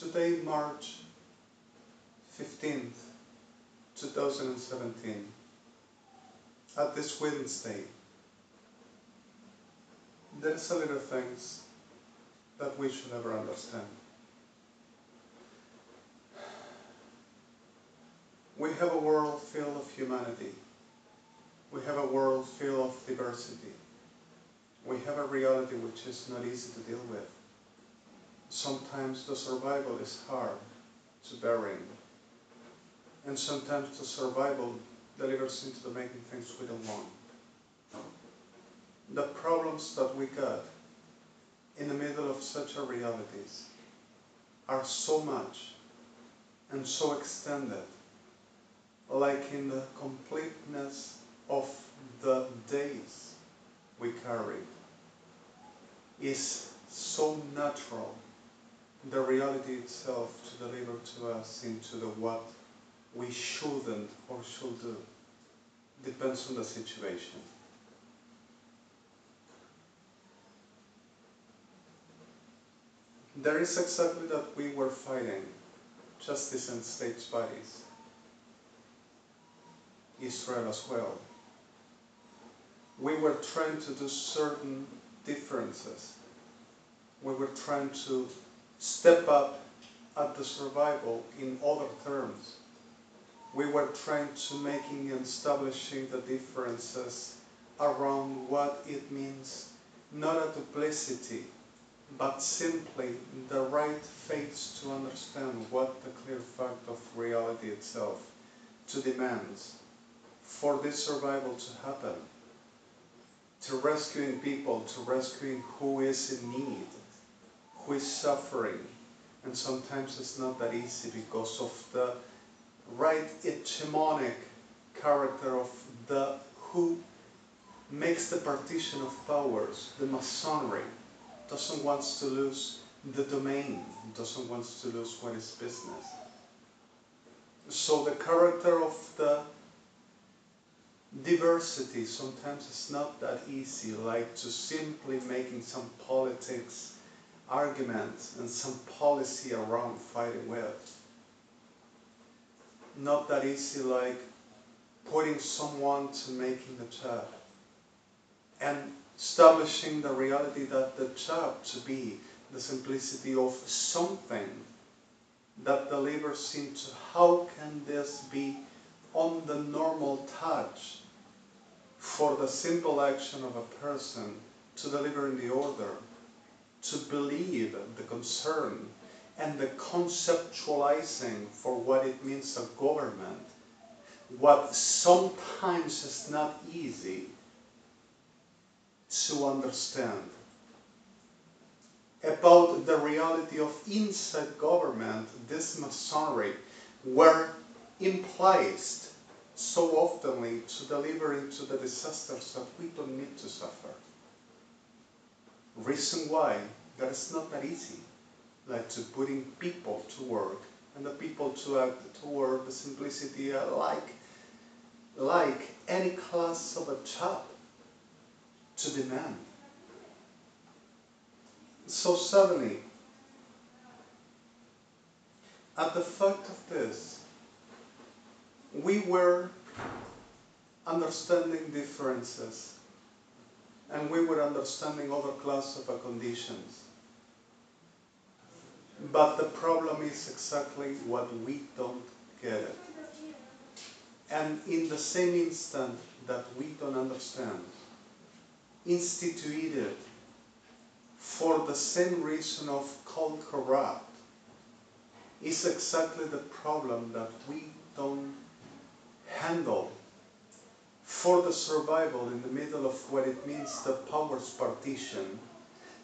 Today, March 15th, 2017, at this Wednesday, there's a little things that we should ever understand. We have a world filled of humanity. We have a world filled of diversity. We have a reality which is not easy to deal with. Sometimes the survival is hard to bear in. And sometimes the survival delivers into the making things we don't want. The problems that we got in the middle of such a realities are so much and so extended, like in the completeness of the days we carry, is so natural, the reality itself to deliver to us into the what we shouldn't or should do. Depends on the situation. There is exactly that we were fighting justice and states bodies. Israel as well. We were trying to do certain differences. We were trying to step up at the survival in other terms. We were trying to making and establishing the differences around what it means, not a duplicity, but simply the right face to understand what the clear fact of reality itself to demands for this survival to happen, to rescuing people, to rescuing who is in need, who is suffering. And sometimes it's not that easy because of the right hegemonic character of the who makes the partition of powers, the masonry, doesn't want to lose the domain, doesn't want to lose what is business. So the character of the diversity sometimes is not that easy, like to simply making some politics arguments and some policy around fighting with. Not that easy like putting someone to making the job and establishing the reality that the job to be the simplicity of something that delivers into how can this be on the normal touch for the simple action of a person to deliver in the order, to believe the concern and the conceptualizing for what it means a government, what sometimes is not easy to understand about the reality of inside government, this masonry, were implied so oftenly to deliver into the disasters that we don't need to suffer. Reason why that is not that easy, like to putting people to work and the people to act toward the simplicity like any class of a job to demand. So suddenly, at the fact of this, we were understanding differences and we were understanding other class of conditions. But the problem is exactly what we don't get it. And in the same instant that we don't understand, instituted for the same reason of called corrupt, is exactly the problem that we don't handle for the survival in the middle of what it means the powers partition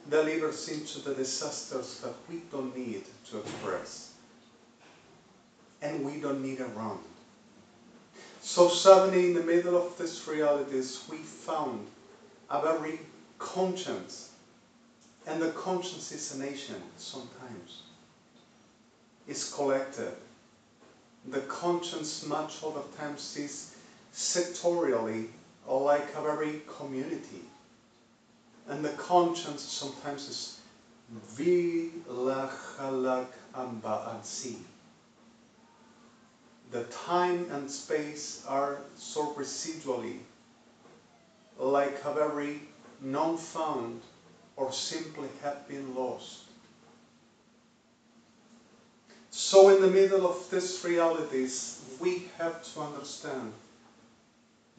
delivers into the disasters that we don't need to express and we don't need around. So suddenly in the middle of these realities we found a very conscience, and the conscience is a nation sometimes, is collected. The conscience much other times is sectorially like a very community. And the conscience sometimes is vilachalak and C. The time and space are so residually, like a very non-found or simply have been lost. So in the middle of these realities, we have to understand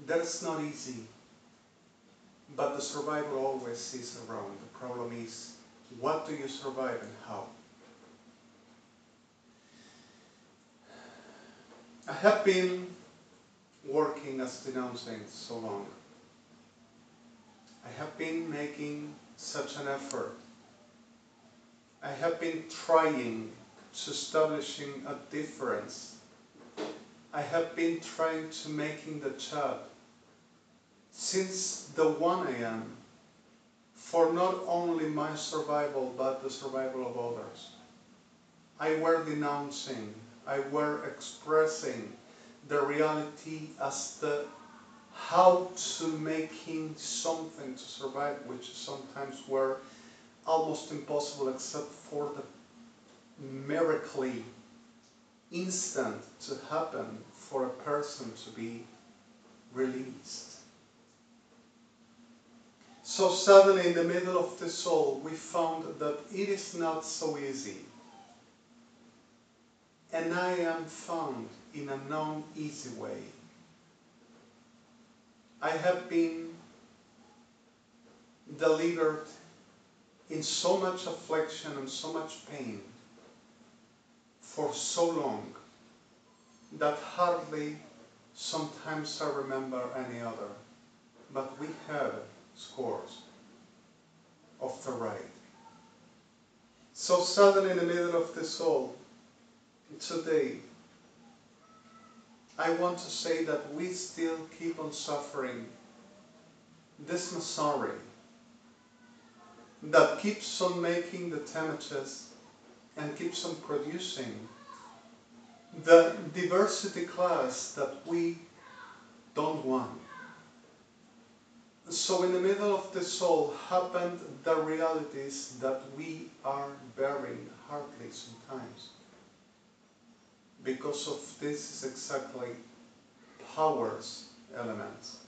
that it's not easy, but the survival always is around. The problem is, what do you survive and how? I have been working as denouncing so long. I have been making such an effort. I have been trying to establishing a difference. I have been trying to making the chat since the 1 a.m. for not only my survival but the survival of others. I were denouncing, I were expressing the reality as the how to making something to survive, which sometimes were almost impossible except for the miracle instant to happen for a person to be released. So suddenly in the middle of this all, we found that it is not so easy. And I am found in a non-easy way. I have been delivered in so much affliction and so much pain for so long that hardly sometimes I remember any other. But we have scores of the right. So suddenly in the middle of this all, today, I want to say that we still keep on suffering this misery that keeps on making the damages and keeps on producing the diversity class that we don't want. So in the middle of this all happened the realities that we are bearing hardly sometimes. Because of this is exactly powers elements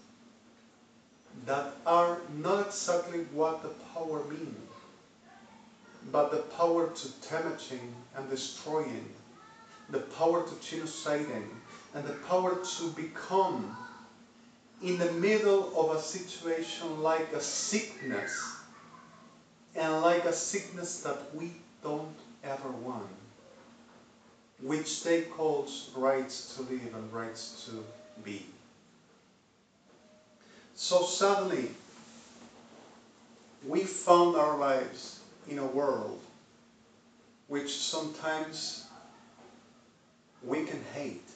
that are not exactly what the power means, but the power to damaging and destroying, the power to genociding, and the power to become in the middle of a situation like a sickness, and like a sickness that we don't ever want, which they call rights to live and rights to be. So suddenly, we found our lives in a world which sometimes we can hate.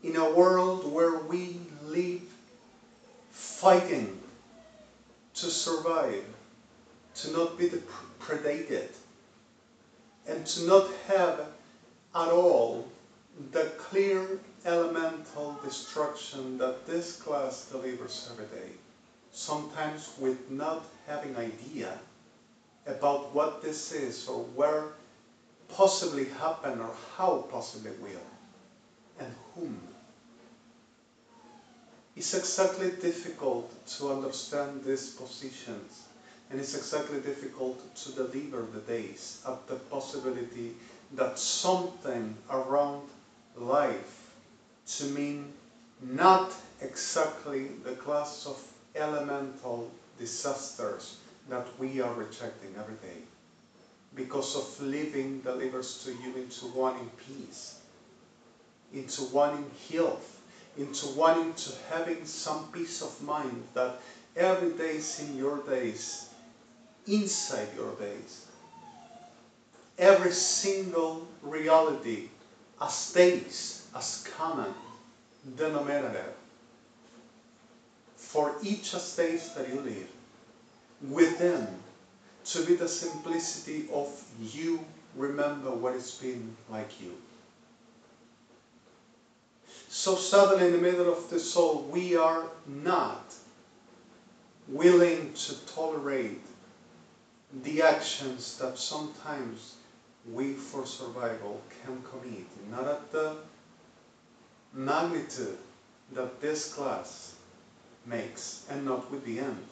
In a world where we live fighting to survive, to not be predated, and to not have at all the clear elemental destruction that this class delivers every day, sometimes with not having idea about what this is or where possibly happen or how possibly will, and whom. It's exactly difficult to understand these positions, and it's exactly difficult to deliver the days of the possibility that something around life to mean not exactly the class of elemental disasters that we are rejecting every day. Because of living delivers to you into wanting peace, into wanting health, into wanting to having some peace of mind that every day is in your days, inside your days. Every single reality as days, as common denominator for each stage that you live, within to be the simplicity of you remember what it's been like you. So suddenly in the middle of this all, we are not willing to tolerate the actions that sometimes we for survival can commit, not at the magnitude that this class makes, and not with the end.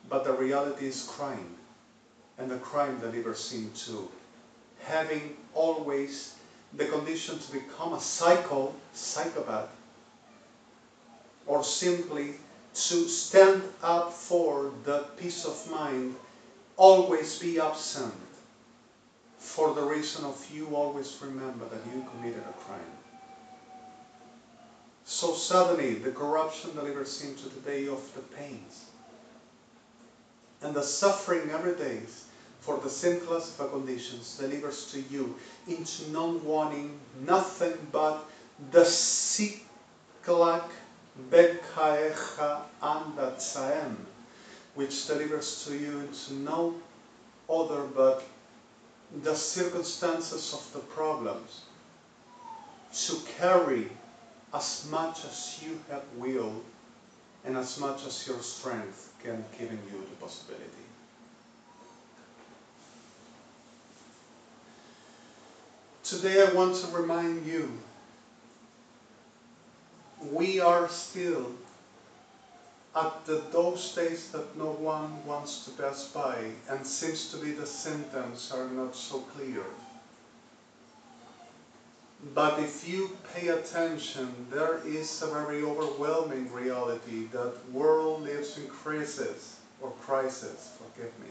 But the reality is crime, and the crime delivers into having always the condition to become a psychopath, or simply to stand up for the peace of mind, always be absent, for the reason of you always remember that you committed a crime. So suddenly the corruption delivers into the day of the pains, and the suffering every day for the same class of conditions delivers to you into not wanting nothing but the siklak bekaecha andatzaem, which delivers to you into no other but the circumstances of the problems, to carry as much as you have will and as much as your strength can give you the possibility. Today I want to remind you, we are still at those days that no one wants to pass by, and seems to be the symptoms are not so clear. But if you pay attention, there is a very overwhelming reality that world lives in crisis, or crisis, forgive me.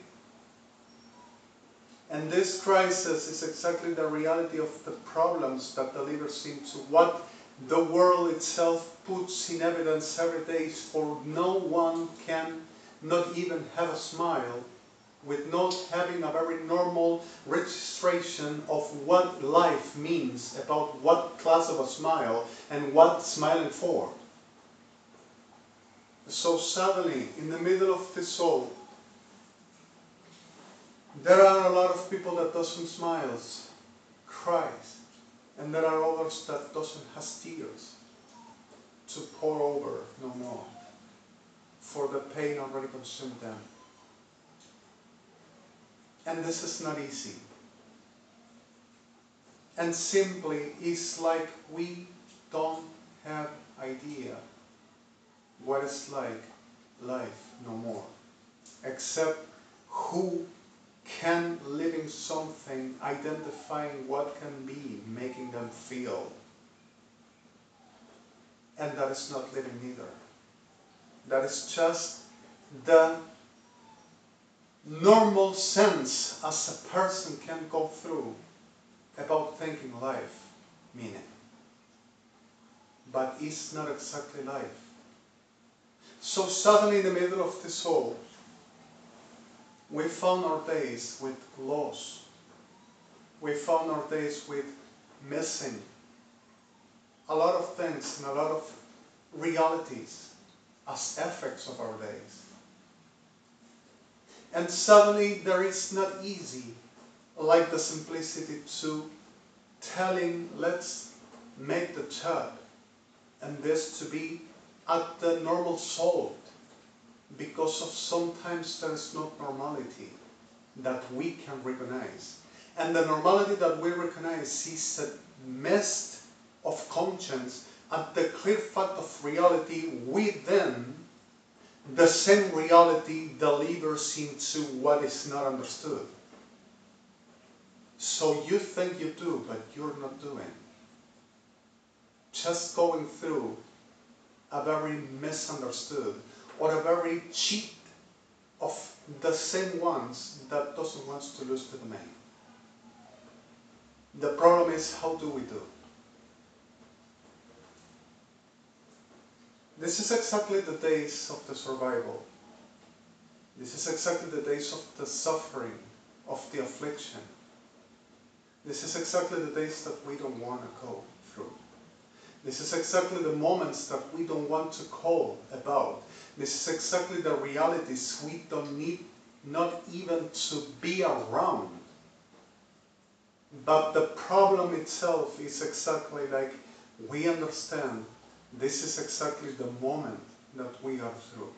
And this crisis is exactly the reality of the problems that delivers into what the world itself puts in evidence every day, for no one can not even have a smile with not having a very normal registration of what life means, about what class of a smile and what smiling for. So suddenly, in the middle of this all, there are a lot of people that doesn't smiles, cries, and there are others that doesn't has tears to pour over no more, for the pain already consumed them. And this is not easy. And simply, it's like we don't have idea what it's like life no more, except who can living something, identifying what can be, making them feel. And that is not living either. That is just the normal sense as a person can go through about thinking life, meaning. But it's not exactly life. So suddenly in the middle of this all, we found our days with loss. We found our days with missing a lot of things and a lot of realities as effects of our days. And suddenly there is not easy, like the simplicity to telling, let's make the job and this to be at the normal solved, because of sometimes there is not normality that we can recognize. And the normality that we recognize is a mist of conscience at the clear fact of reality within the same reality delivers into what is not understood. So you think you do, but you're not doing. Just going through a very misunderstood or a very cheat of the same ones that doesn't want to lose the domain. The problem is, how do we do? This is exactly the days of the survival. This is exactly the days of the suffering, of the affliction. This is exactly the days that we don't want to go through. This is exactly the moments that we don't want to call about. This is exactly the realities we don't need not even to be around. But the problem itself is exactly like we understand this is exactly the moment that we are through.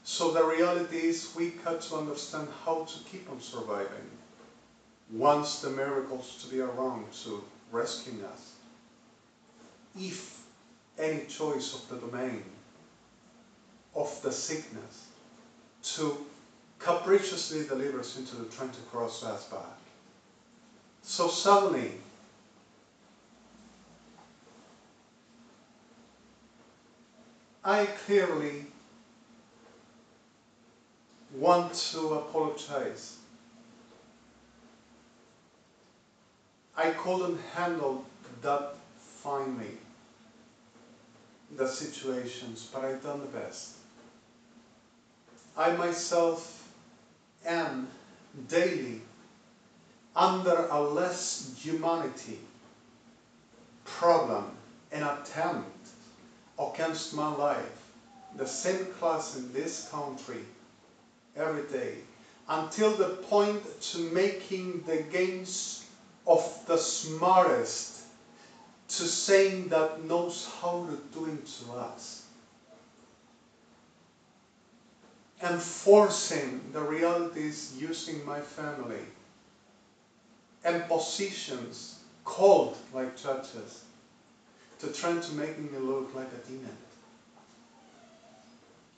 So the reality is we got to understand how to keep on surviving. wants the miracles to be around to rescue us. If any choice of the domain of the sickness to capriciously deliver us into the trying to cross us back. So suddenly, I clearly want to apologize. I couldn't handle that finally, the situations, but I've done the best. I myself am daily under a less humanity problem and attempt against my life, the same class in this country every day, until the point to making the gains of the smartest to saying that knows how to do it to us. And forcing the realities using my family and positions called like judges to try to make me look like a demon.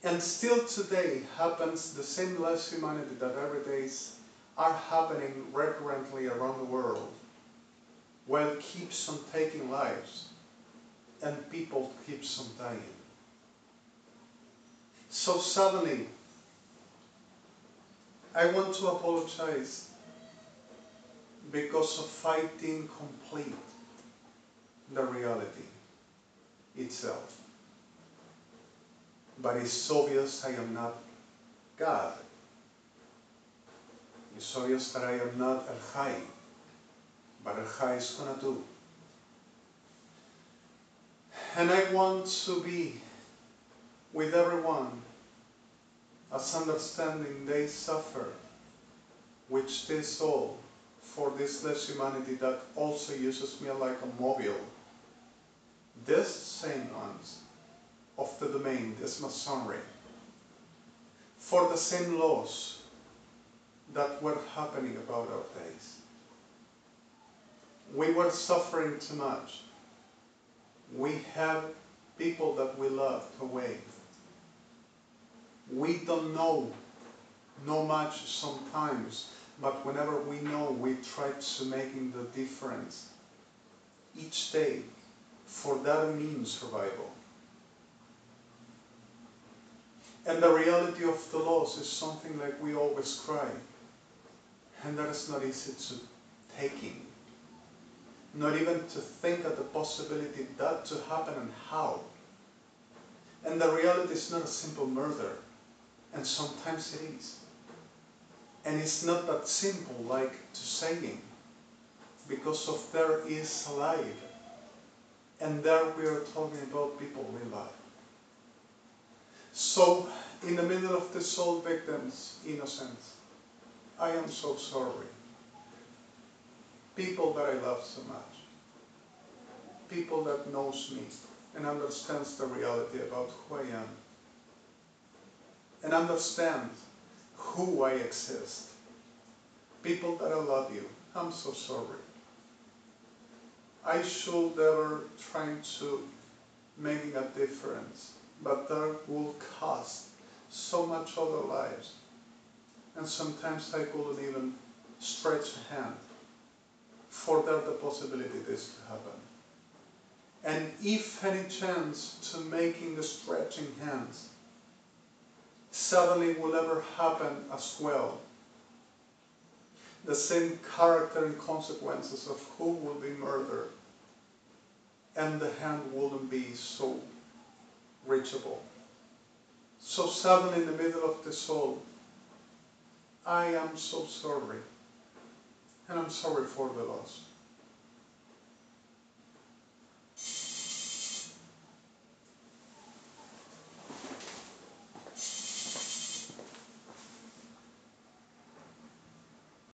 And still today happens the same less humanity that every day are happening recurrently around the world, while it keeps on taking lives and people keeps on dying. So suddenly, I want to apologize because of fighting complete the reality itself. But it's obvious I am not God. It's obvious that I am not El Jai, but El Jai is gonna do. And I want to be with everyone as understanding they suffer, which this all for this less humanity that also uses me like a mobile. This same ones of the domain, this masonry, for the same laws that were happening about our days. We were suffering too much. We have people that we love away. We don't know much sometimes, but whenever we know, we try to making the difference each day for that means survival. And the reality of the loss is something like we always cry, and that is not easy to take in. Not even to think of the possibility that to happen and how. And the reality is not a simple murder, and sometimes it is. And it's not that simple like to saying, because of there is alive, and there we are talking about people we love. So, in the middle of the soul victims' innocence, I am so sorry. People that I love so much. People that knows me and understands the reality about who I am. And understand who I exist. People that I love you, I'm so sorry. I should never try to make a difference, but that will cost so much other lives. And sometimes I couldn't even stretch a hand for there the possibility this to happen. And if any chance to making the stretching hands suddenly will ever happen as well, the same character and consequences of who will be murdered, and the hand wouldn't be so reachable. So suddenly in the middle of the soul, I am so sorry, and I'm sorry for the loss.